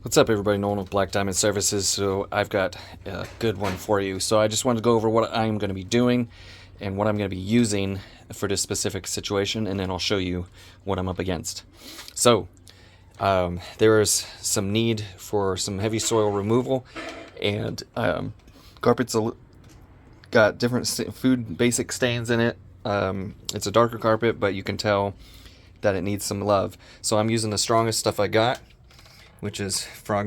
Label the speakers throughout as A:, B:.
A: What's up, everybody? Nolan with Black Diamond Services. So I've got a good one for you. So I just wanted to go over what I'm going to be doing and what I'm going to be using for this specific situation, and then I'll show you what I'm up against. So there is some need for some heavy soil removal, and carpet's got different food basic stains in it. It's a darker carpet, but you can tell that it needs some love. So I'm using the strongest stuff I got, which is Frog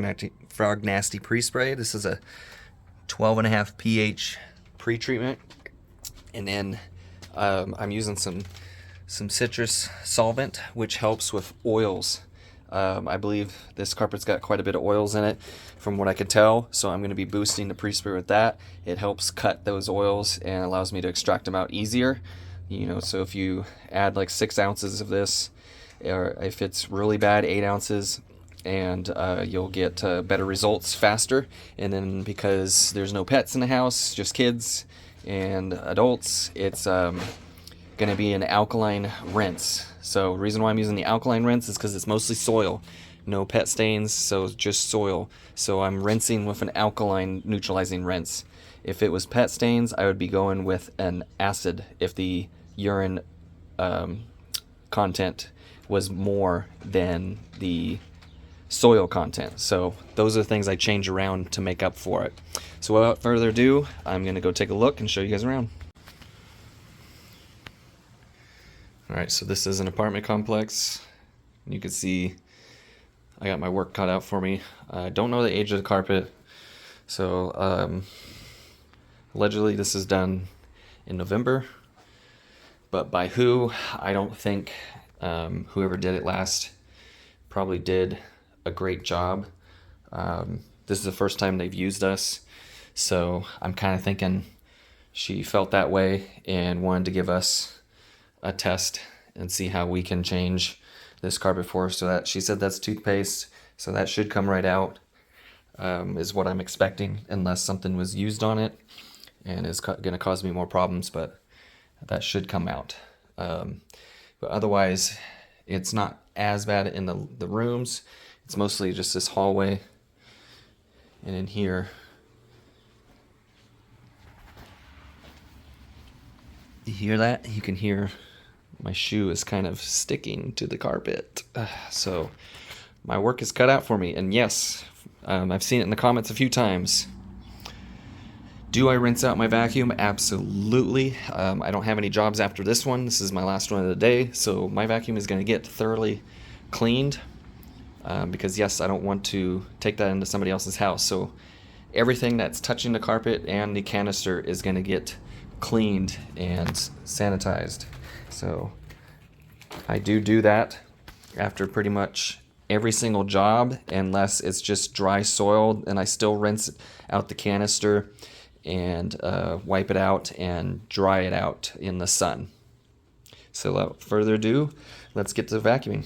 A: Nasty Pre-Spray. This is a 12.5 pH pre-treatment. And then I'm using some citrus solvent, which helps with oils. I believe this carpet's got quite a bit of oils in it from what I could tell, so I'm going to be boosting the pre-spray with that. It helps cut those oils and allows me to extract them out easier. So if you add like 6 ounces of this, or if it's really bad, 8 ounces, and you'll get better results faster. And then because there's no pets in the house, just kids and adults, it's going to be an alkaline rinse. So the reason why I'm using the alkaline rinse is because it's mostly soil, no pet stains, so just soil. So I'm rinsing with an alkaline neutralizing rinse. If it was pet stains, I would be going with an acid if the urine content was more than the soil content. So those are the things I change around to make up for it. So without further ado, I'm going to go take a look and show you guys around. Alright, so this is an apartment complex. You can see I got my work cut out for me. I don't know the age of the carpet, so allegedly this is done in November, but by who, I don't think. Whoever did it last probably did a great job. This is the first time they've used us, so I'm kind of thinking she felt that way and wanted to give us a test and see how we can change this carpet for her. So that she said that's toothpaste, so that should come right out, is what I'm expecting, unless something was used on it and is going to cause me more problems, but that should come out. But otherwise, it's not as bad in the rooms. It's mostly just this hallway and in here. You hear that? You can hear my shoe is kind of sticking to the carpet. So my work is cut out for me. And yes, I've seen it in the comments a few times. Do I rinse out my vacuum? Absolutely. I don't have any jobs after this one. This is my last one of the day. So my vacuum is going to get thoroughly cleaned. Because yes, I don't want to take that into somebody else's house. So everything that's touching the carpet and the canister is going to get cleaned and sanitized. So I do that after pretty much every single job, unless it's just dry soil, and I still rinse out the canister and wipe it out and dry it out in the sun. So without further ado, let's get to vacuuming.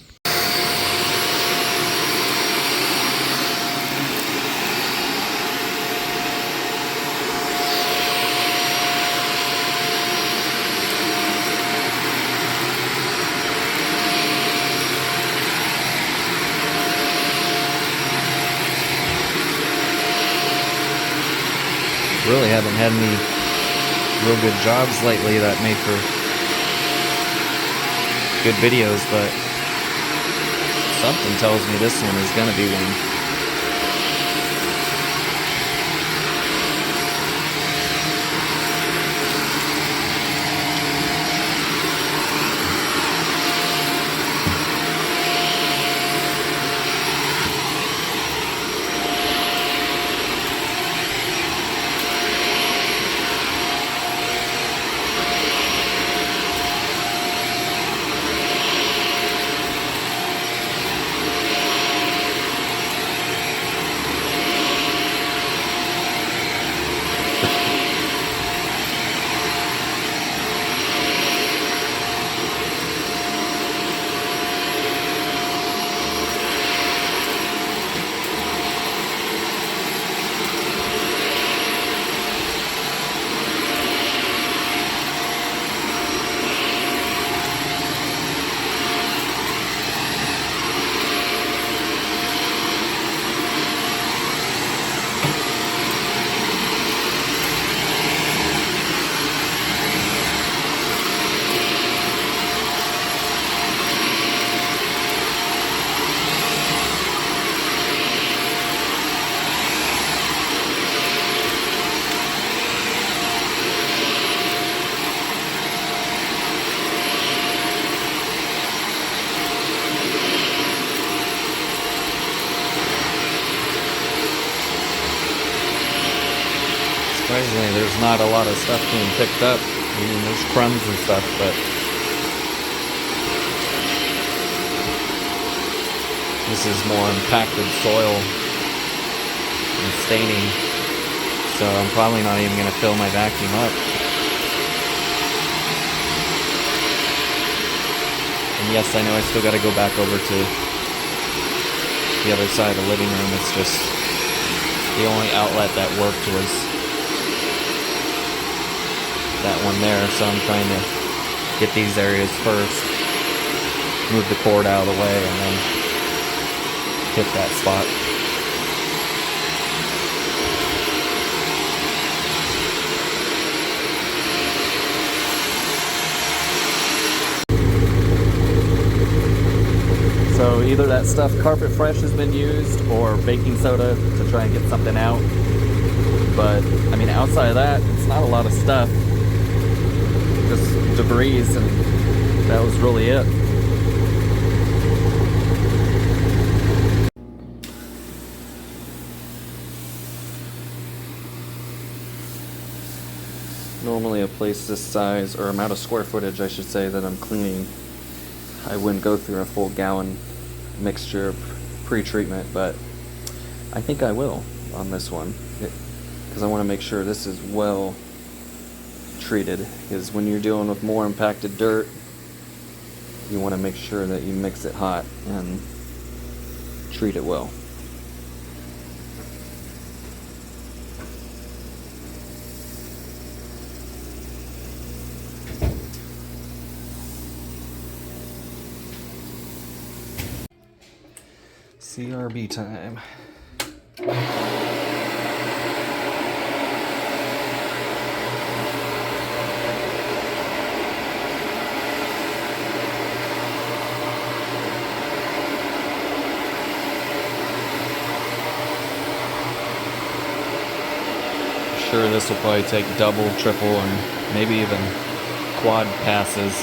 A: Really haven't had any real good jobs lately that made for good videos, but something tells me this one is gonna be one. surprisingly, there's not a lot of stuff being picked up. I mean, there's crumbs and stuff, but this is more impacted soil and staining, so I'm probably not even going to fill my vacuum up. And yes, I know I still got to go back over to the other side of the living room. It's just the only outlet that worked was that one there, so I'm trying to get these areas first, move the cord out of the way, and then hit that spot. So either that stuff Carpet Fresh has been used or baking soda to try and get something out. But I mean, outside of that, it's not a lot of stuff. Just debris, and that was really it. Normally a place this size, or amount of square footage I should say, that I'm cleaning, I wouldn't go through a full gallon mixture of pre-treatment, but I think I will on this one, because I want to make sure this is well treated, because when you're dealing with more impacted dirt, you want to make sure that you mix it hot and treat it well. CRB time. Sure, this will probably take double, triple, and maybe even quad passes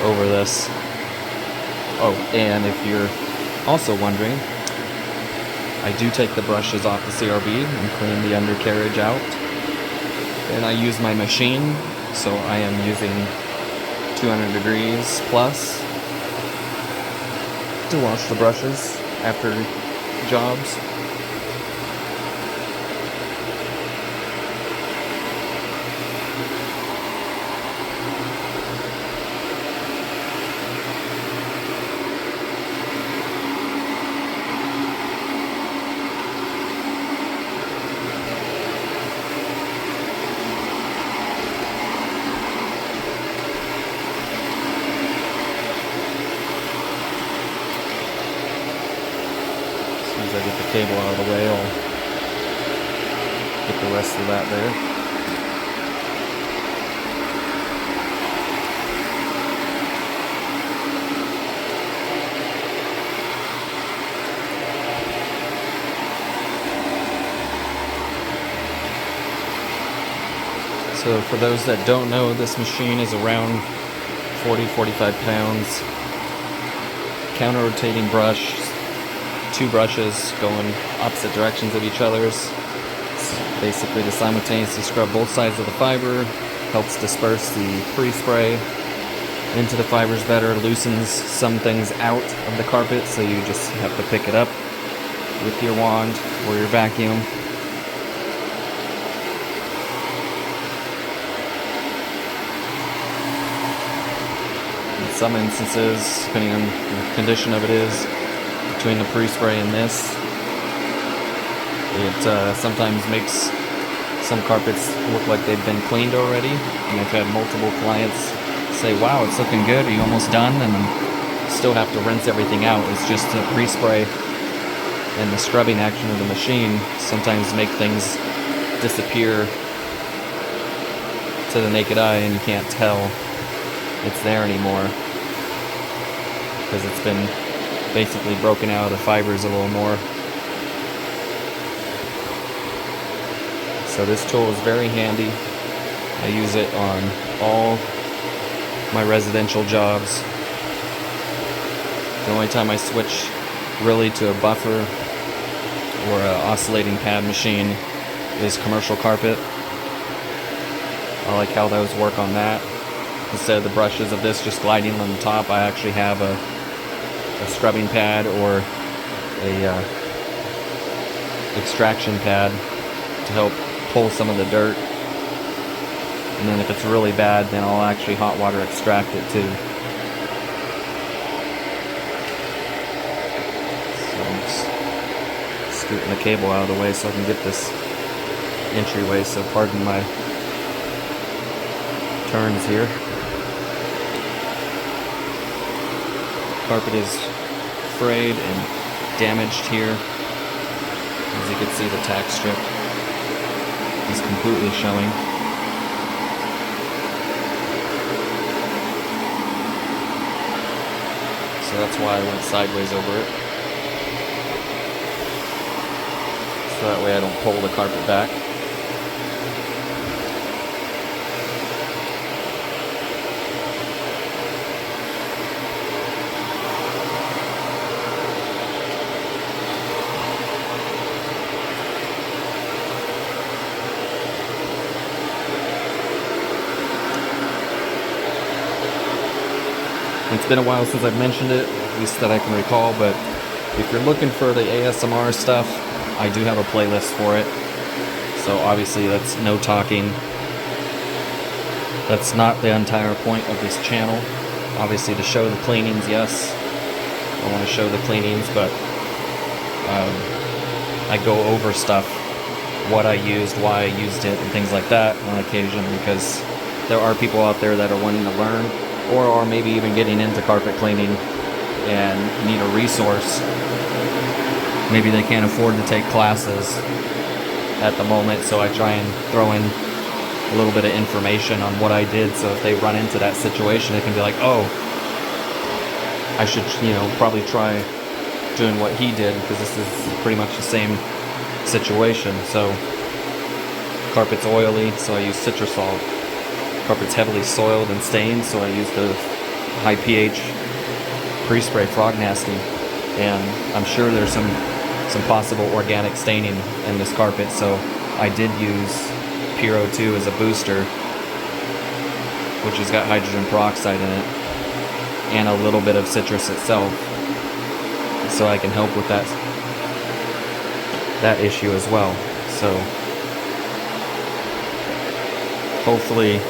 A: over this. Oh, and if you're also wondering, I do take the brushes off the CRB and clean the undercarriage out. And I use my machine, so I am using 200 degrees plus to wash the brushes after jobs. As I get the cable out of the way, I'll get the rest of that there. So for those that don't know, this machine is around 40-45 pounds. Counter-rotating brush. 2 brushes going opposite directions of each other's. It's basically to simultaneously scrub both sides of the fiber, helps disperse the pre-spray into the fibers better, loosens some things out of the carpet, so you just have to pick it up with your wand or your vacuum. In some instances, depending on the condition of it is, between the pre-spray and this, it sometimes makes some carpets look like they've been cleaned already, and I've had multiple clients say, wow, it's looking good, are you almost done? And then still have to rinse everything out. It's just the pre-spray and the scrubbing action of the machine sometimes make things disappear to the naked eye, and you can't tell it's there anymore because it's been basically broken out of the fibers a little more. So this tool is very handy. I use it on all my residential jobs. The only time I switch really to a buffer or an oscillating pad machine is commercial carpet. I like how those work on that. Instead of the brushes of this just gliding on the top, I actually have a scrubbing pad or a extraction pad to help pull some of the dirt. And then if it's really bad, then I'll actually hot water extract it too. So I'm just scooting the cable out of the way so I can get this entryway, so pardon my turns here. Carpet is frayed and damaged here. As you can see, the tack strip is completely showing. So that's why I went sideways over it. So that way I don't pull the carpet back. It's been a while since I've mentioned it, at least that I can recall, but if you're looking for the ASMR stuff, I do have a playlist for it. So obviously that's no talking. That's not the entire point of this channel. Obviously to show the cleanings, yes. I want to show the cleanings, but I go over stuff, what I used, why I used it, and things like that on occasion, because there are people out there that are wanting to learn, or are maybe even getting into carpet cleaning and need a resource. Maybe they can't afford to take classes at the moment, so I try and throw in a little bit of information on what I did, so if they run into that situation, they can be like, oh, I should, probably try doing what he did, because this is pretty much the same situation. So carpet's oily, so I use Citrusol. Carpet's heavily soiled and stained, so I use the high pH pre-spray Frog Nasty. And I'm sure there's some possible organic staining in this carpet, so I did use Puro 2 as a booster, which has got hydrogen peroxide in it, and a little bit of citrus itself, so I can help with that issue as well. So hopefully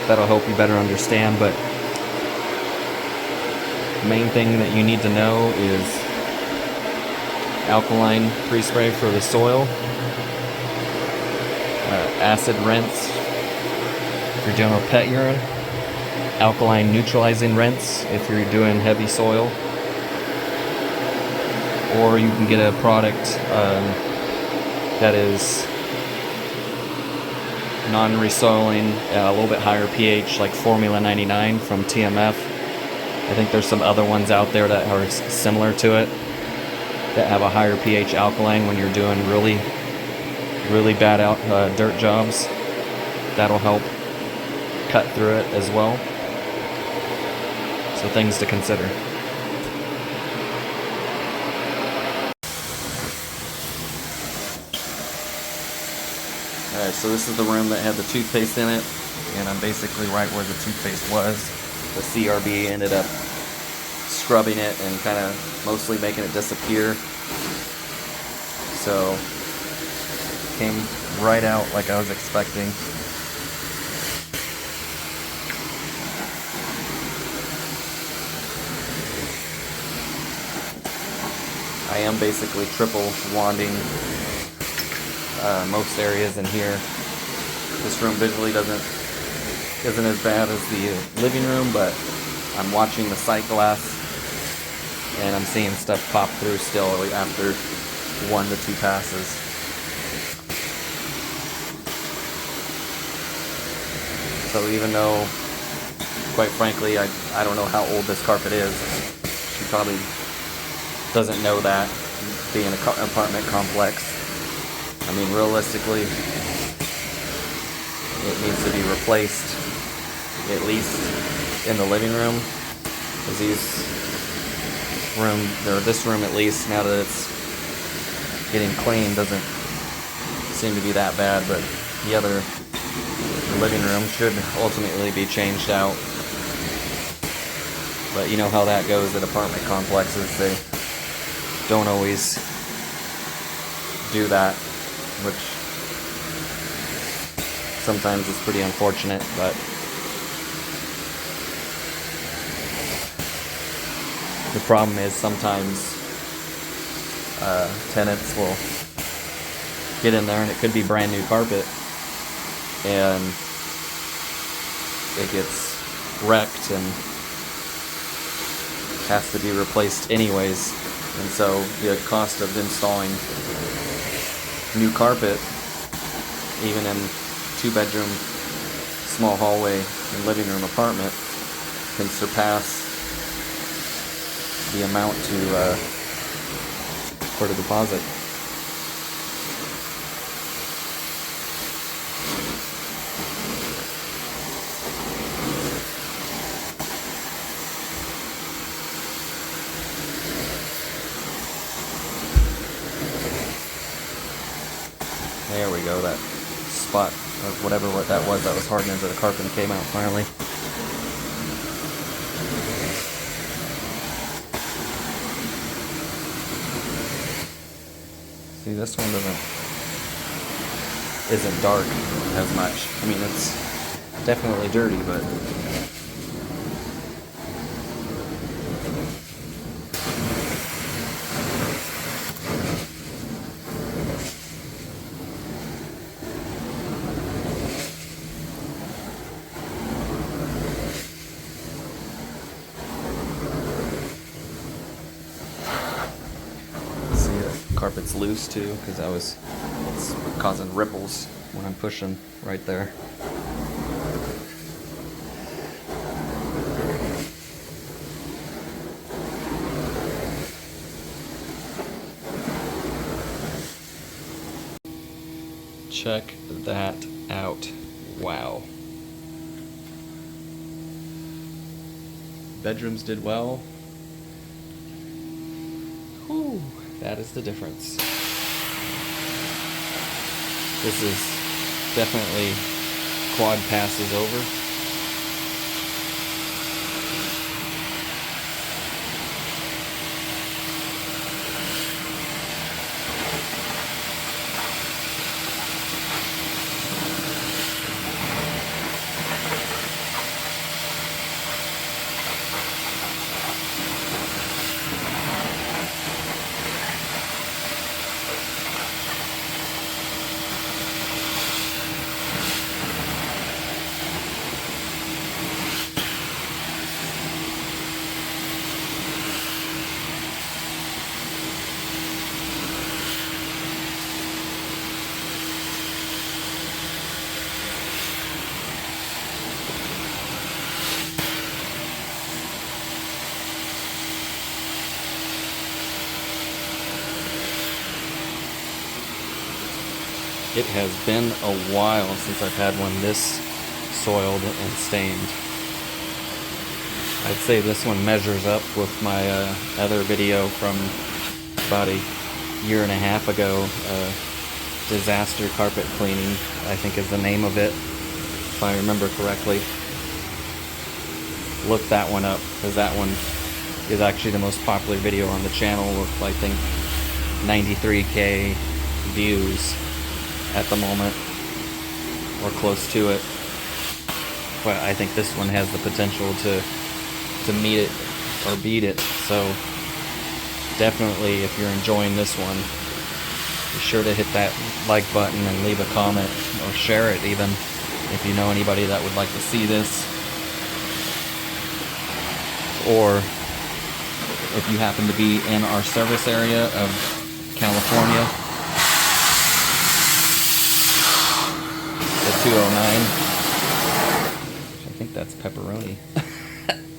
A: that'll help you better understand, but the main thing that you need to know is alkaline pre-spray for the soil, acid rinse if you're doing a pet urine, alkaline neutralizing rinse if you're doing heavy soil, or you can get a product that is non-resoiling, a little bit higher pH, like Formula 99 from TMF. I think there's some other ones out there that are similar to it, that have a higher pH alkaline when you're doing really bad dirt jobs. That'll help cut through it as well. So things to consider. Alright, so this is the room that had the toothpaste in it, and I'm basically right where the toothpaste was. The CRB ended up scrubbing it and kind of mostly making it disappear. So, came right out like I was expecting. I am basically triple wanding most areas in here. This room visually isn't as bad as the living room, but I'm watching the sight glass and I'm seeing stuff pop through still after 1 to 2 passes. So even though, quite frankly, I don't know how old this carpet is, she probably doesn't know that, being an apartment complex. I mean, realistically, it needs to be replaced, at least in the living room, because this room at least, now that it's getting clean, doesn't seem to be that bad, but the other living room should ultimately be changed out. But you know how that goes at apartment complexes. They don't always do that, which sometimes is pretty unfortunate, but the problem is sometimes tenants will get in there and it could be brand new carpet and it gets wrecked and has to be replaced anyways, and so the cost of installing new carpet, even in 2-bedroom small hallway and living room apartment, can surpass the amount to for the deposit. There we go, that spot of whatever that was hardened into the carpet and came out finally. See, this one isn't dark as much. I mean, it's definitely dirty, but carpet's loose too, because it's causing ripples when I'm pushing right there. Check that out. Wow. Bedrooms did well. Whew. That is the difference. This is definitely quad passes over. It has been a while since I've had one this soiled and stained. I'd say this one measures up with my other video from about a year and a half ago. Disaster carpet cleaning, I think is the name of it, if I remember correctly. Look that one up, because that one is actually the most popular video on the channel with, I think, 93K views at the moment, or close to it. But I think this one has the potential to meet it or beat it. So definitely, if you're enjoying this one, be sure to hit that like button and leave a comment, or share it even, if you know anybody that would like to see this. Or if you happen to be in our service area of California, the 209. I think that's pepperoni.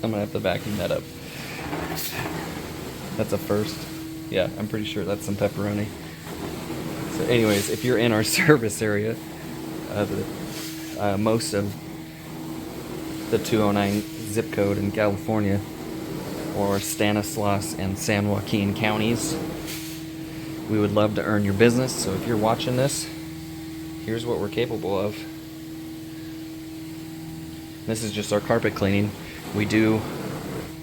A: I'm gonna have to vacuum that up. That's a first. Yeah, I'm pretty sure that's some pepperoni. So anyways, if you're in our service area, most of the 209 zip code in California, or Stanislaus and San Joaquin counties, we would love to earn your business. So if you're watching this, here's what we're capable of. This is just our carpet cleaning. We do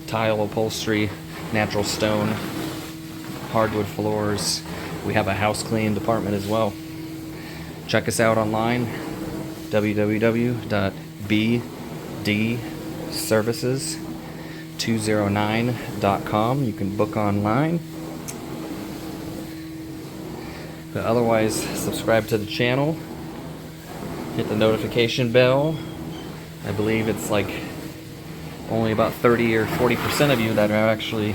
A: tile upholstery, natural stone, hardwood floors. We have a house cleaning department as well. Check us out online, www.bdservices209.com. You can book online. But otherwise, subscribe to the channel, hit the notification bell. I believe it's like only about 30 or 40% of you that are actually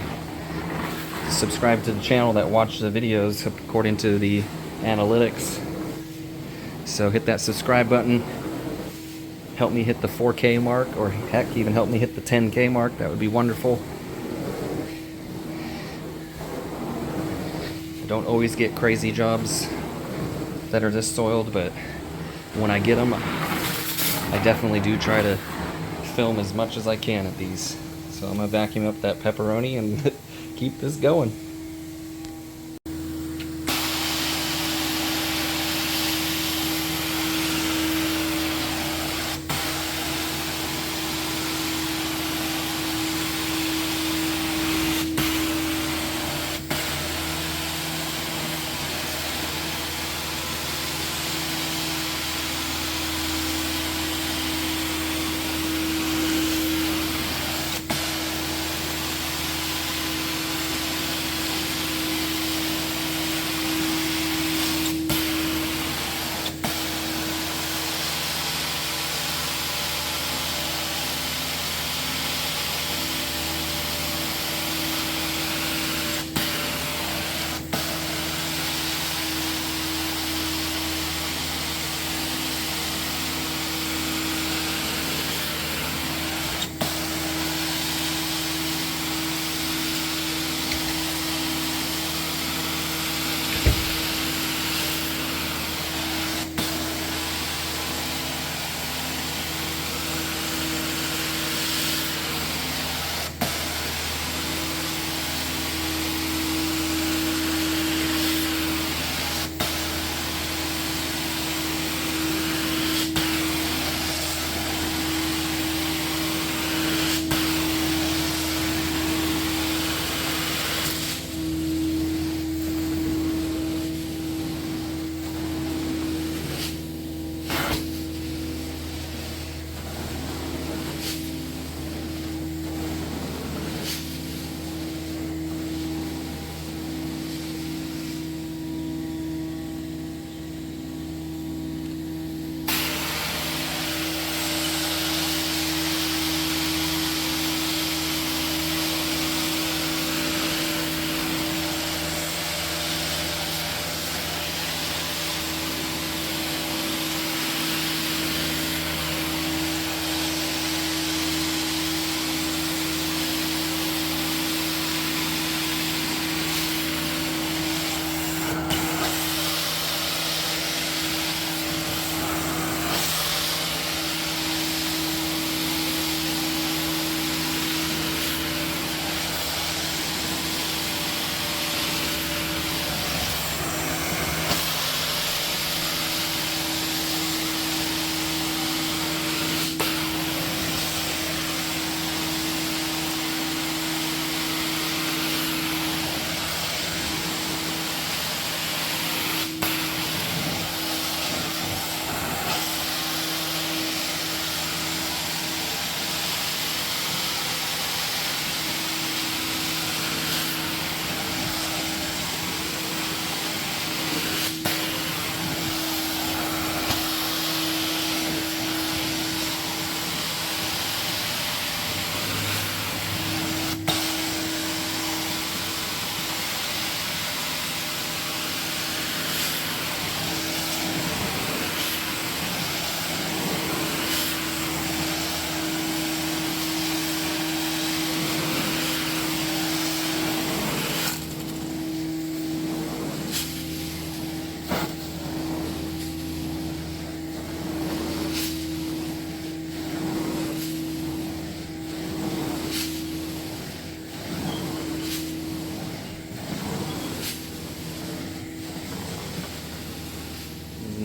A: subscribed to the channel that watch the videos according to the analytics. So hit that subscribe button. Help me hit the 4K mark, or heck, even help me hit the 10K mark. That would be wonderful. I don't always get crazy jobs that are this soiled, but when I get them, I definitely do try to film as much as I can at these. So I'm gonna vacuum up that pepperoni and keep this going.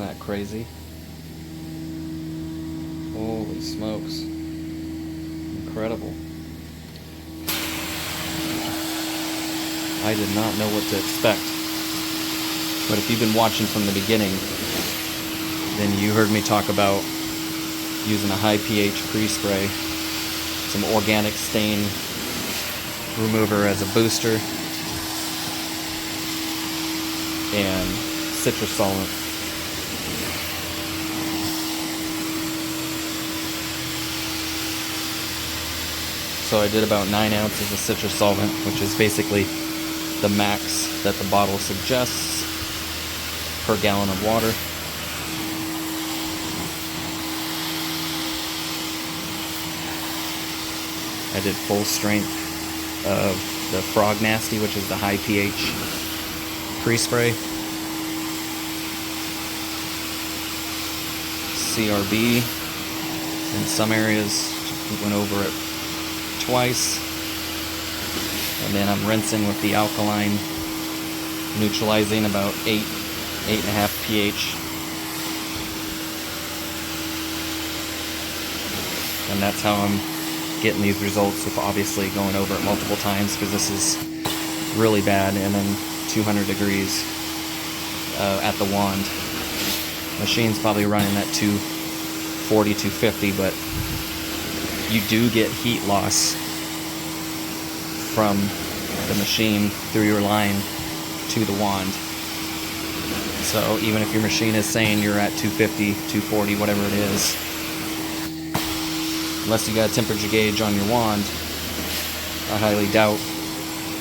A: that crazy? Holy smokes. Incredible. I did not know what to expect. But if you've been watching from the beginning, then you heard me talk about using a high pH pre-spray, some organic stain remover as a booster, and citrus solvent. So I did about 9 ounces of citrus solvent, which is basically the max that the bottle suggests per gallon of water. I did full strength of the Frog Nasty, which is the high pH pre-spray. CRB in some areas, went over it twice, and then I'm rinsing with the alkaline, neutralizing about 8.5 pH, and that's how I'm getting these results, with obviously going over it multiple times, because this is really bad, and then 200 degrees at the wand. Machine's probably running at 240, 250, but you do get heat loss from the machine through your line to the wand. So even if your machine is saying you're at 250, 240, whatever it is, unless you got a temperature gauge on your wand, I highly doubt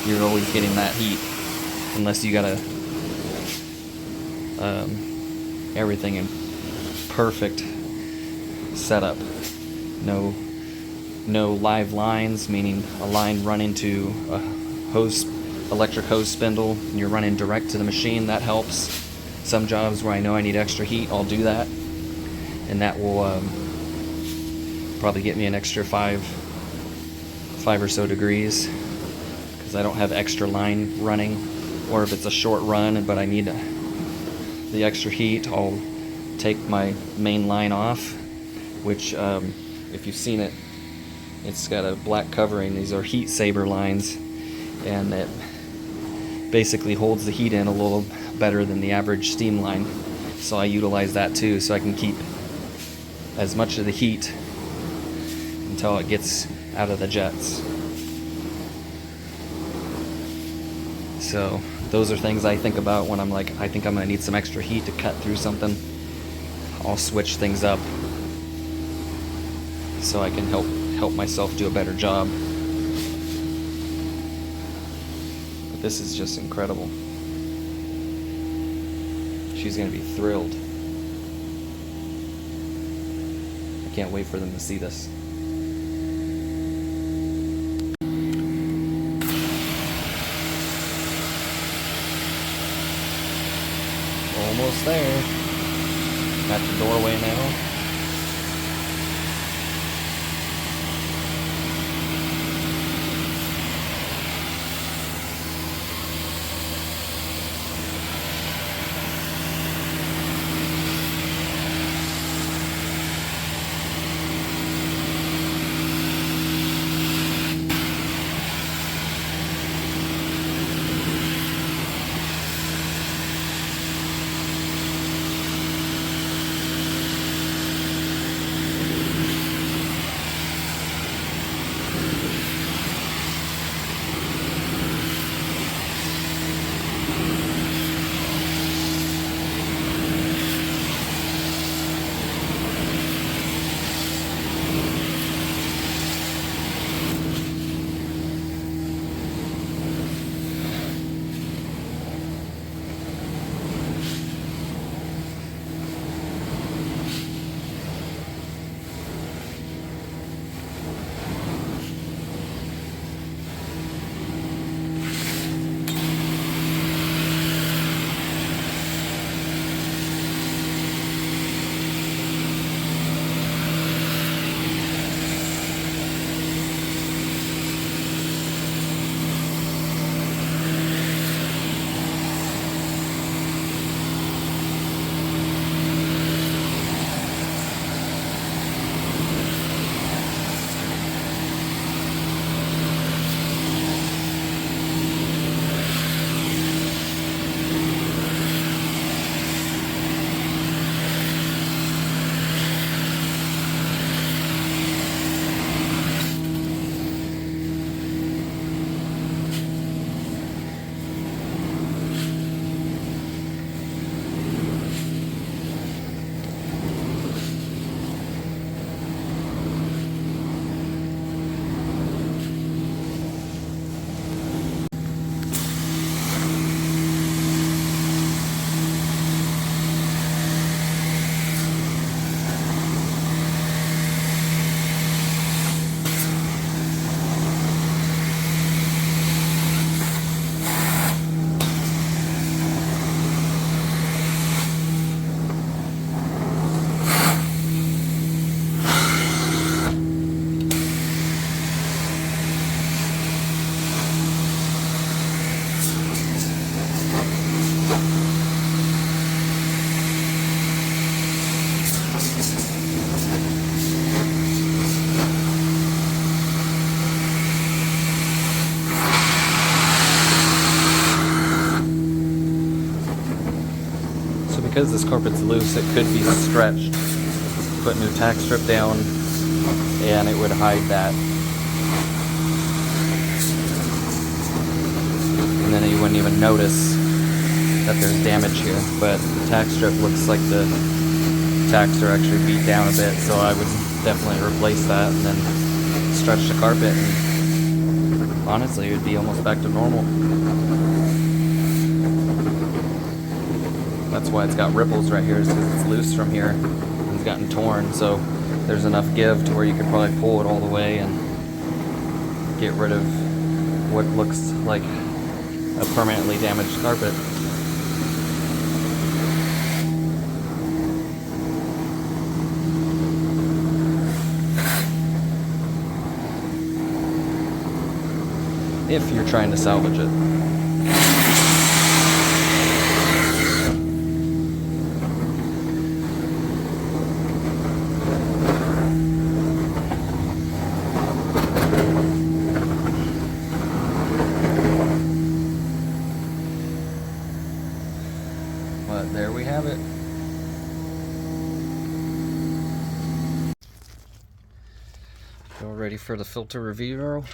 A: you're always getting that heat, unless you got everything in perfect setup. No live lines, meaning a line running to a hose, electric hose spindle, and you're running direct to the machine. That helps. Some jobs where I know I need extra heat, I'll do that, and that will probably get me an extra 5 or so degrees, because I don't have extra line running, or if it's a short run but I need the extra heat, I'll take my main line off, which if you've seen it, it's got a black covering. These are heat saver lines, and it basically holds the heat in a little better than the average steam line, so I utilize that too, so I can keep as much of the heat until it gets out of the jets. So those are things I think about when I'm like, I think I'm going to need some extra heat to cut through something. I'll switch things up so I can help myself do a better job. But this is just incredible. She's going to be thrilled. I can't wait for them to see this. Almost there. At the doorway now. because this carpet's loose, it could be stretched. Put new tack strip down and it would hide that. And then you wouldn't even notice that there's damage here. But the tack strip looks like the tacks are actually beat down a bit, so I would definitely replace that and then stretch the carpet, and honestly it would be almost back to normal. That's why it's got ripples right here, is because it's loose from here and it's gotten torn, so there's enough give to where you could probably pull it all the way and get rid of what looks like a permanently damaged carpet. If you're trying to salvage it. But there we have it. Y'all ready for the filter review, Earl?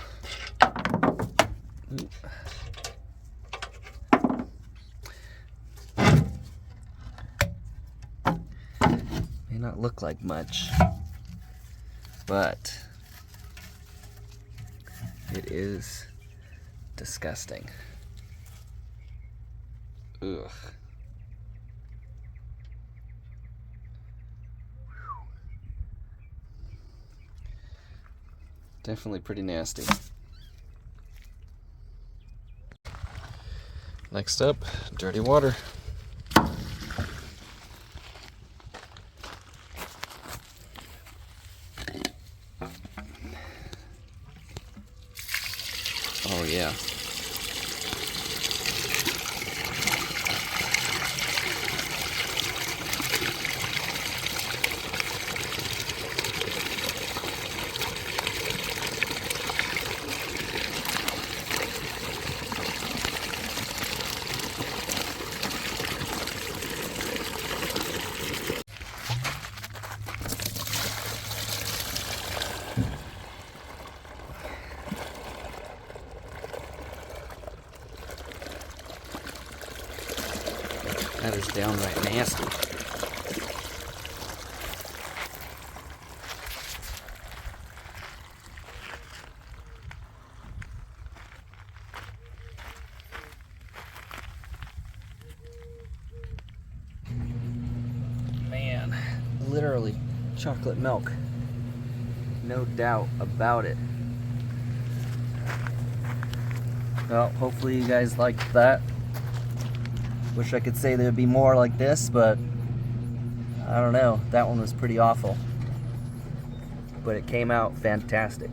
A: May not look like much, but it is disgusting. Ugh. Definitely pretty nasty. Next up, dirty water. Oh yeah. That is downright nasty. Man, literally chocolate milk. No doubt about it. Well, hopefully you guys liked that. Wish I could say there'd be more like this, but I don't know. That one was pretty awful. But it came out fantastic.